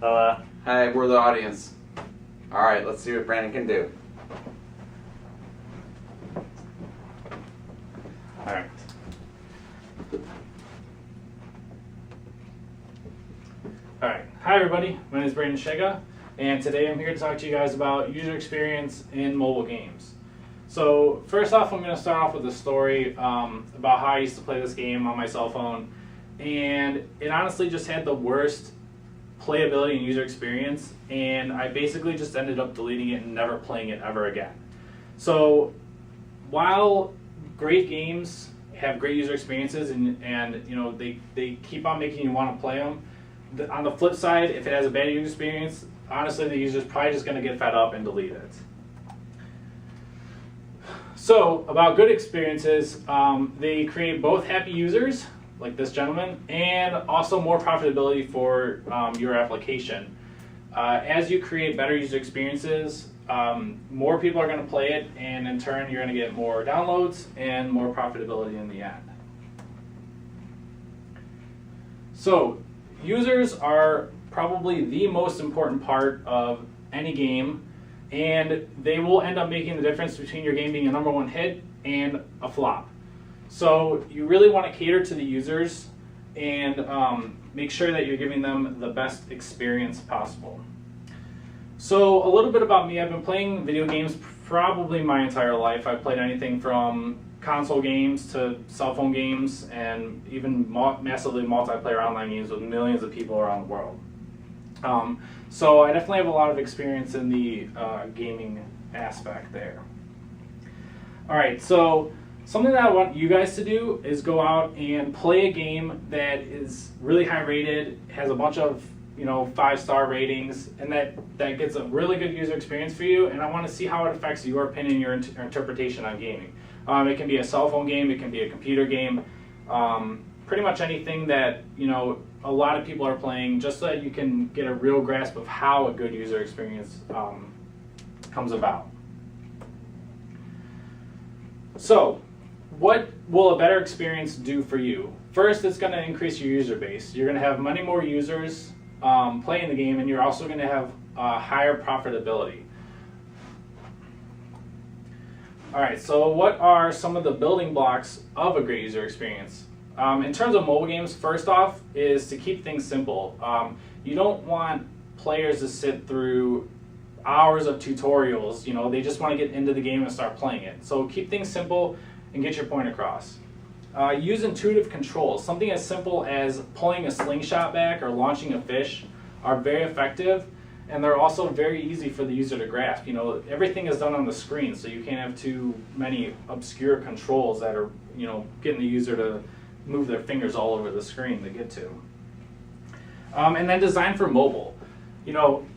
Hello. Hi, we're the audience. All right, let's see what Brandon can do. All right. All right. Hi, everybody. My name is Brandon Shega, and today I'm here to talk to you guys about user experience in mobile games. So first off, I'm going to start off with a story about how I used to play this game on my cell phone, and it honestly just had the worst playability and user experience, and I basically just ended up deleting it and never playing it ever again. So while great games have great user experiences and you know they keep on making you want to play them, on the flip side, if it has a bad user experience, honestly the user's probably just going to get fed up and delete it. So about good experiences, they create both happy users, like this gentleman, and also more profitability for your application. As you create better user experiences, more people are going to play it, and in turn you're going to get more downloads and more profitability in the end. So users are probably the most important part of any game, and they will end up making the difference between your game being a #1 hit and a flop. So you really want to cater to the users and make sure that you're giving them the best experience possible. So a little bit about me. I've been playing video games probably my entire life. I've played anything from console games to cell phone games and even massively multiplayer online games with millions of people around the world. So I definitely have a lot of experience in the gaming aspect there. All right, so something that I want you guys to do is go out and play a game that is really high rated, has a bunch of 5-star ratings, and that gets a really good user experience for you, and I want to see how it affects your opinion, your interpretation on gaming. It can be a cell phone game, it can be a computer game, pretty much anything that a lot of people are playing, just so that you can get a real grasp of how a good user experience comes about. So what will a better experience do for you? First, it's going to increase your user base. You're going to have many more users playing the game, and you're also going to have higher profitability. All right, so what are some of the building blocks of a great user experience? In terms of mobile games, first off is to keep things simple. You don't want players to sit through hours of tutorials. They just want to get into the game and start playing it. So keep things simple and get your point across. Use intuitive controls. Something as simple as pulling a slingshot back or launching a fish are very effective, and they're also very easy for the user to grasp. Everything is done on the screen, so you can't have too many obscure controls that are getting the user to move their fingers all over the screen to get to. And then design for mobile.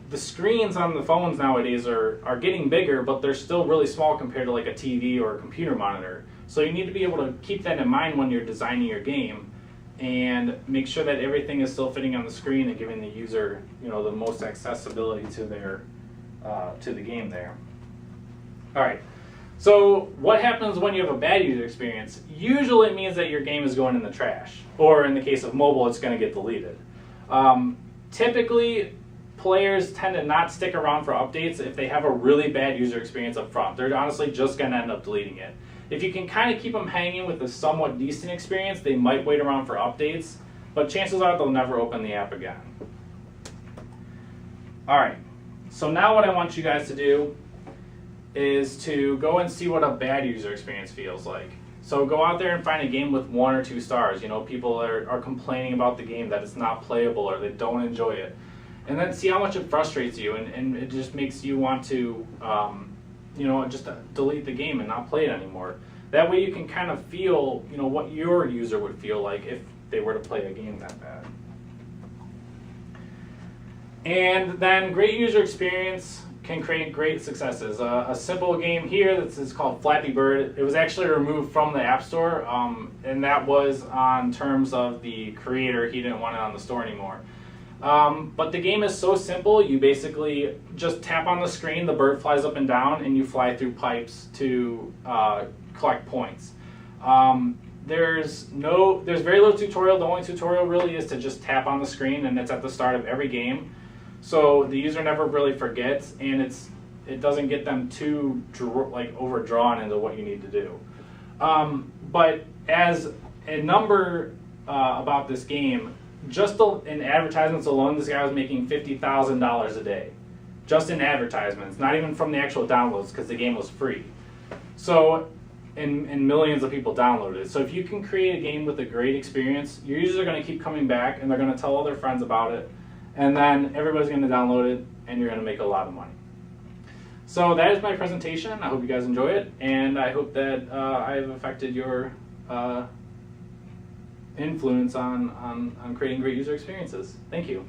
The screens on the phones nowadays are getting bigger, but they're still really small compared to like a TV or a computer monitor. So you need to be able to keep that in mind when you're designing your game, and make sure that everything is still fitting on the screen and giving the user the most accessibility to their to the game there. All right. So what happens when you have a bad user experience? Usually it means that your game is going in the trash, or in the case of mobile, it's going to get deleted. Typically, players tend to not stick around for updates if they have a really bad user experience up front. They're honestly just going to end up deleting it. If you can kind of keep them hanging with a somewhat decent experience, they might wait around for updates, but chances are they'll never open the app again. All right, so now what I want you guys to do is to go and see what a bad user experience feels like. So go out there and find a game with 1 or 2 stars. People are complaining about the game, that it's not playable or they don't enjoy it. And then see how much it frustrates you, and it just makes you want to just delete the game and not play it anymore. That way you can kind of feel what your user would feel like if they were to play a game that bad. And then great user experience can create great successes. A simple game here is called Flappy Bird. It was actually removed from the App Store, and that was on terms of the creator. He didn't want it on the store anymore. But the game is so simple. You basically just tap on the screen, the bird flies up and down, and you fly through pipes to collect points. There's very little tutorial. The only tutorial really is to just tap on the screen, and it's at the start of every game. so the user never really forgets, and it doesn't get them too overdrawn into what you need to do. But as a number about this game, just in advertisements alone, this guy was making $50,000 a day, just in advertisements, not even from the actual downloads, because the game was free. So, and millions of people downloaded it. So if you can create a game with a great experience, your users are going to keep coming back, and they're going to tell all their friends about it, and then everybody's going to download it, and you're going to make a lot of money. So that is my presentation. I hope you guys enjoy it, and I hope that I've affected your influence on creating great user experiences. Thank you.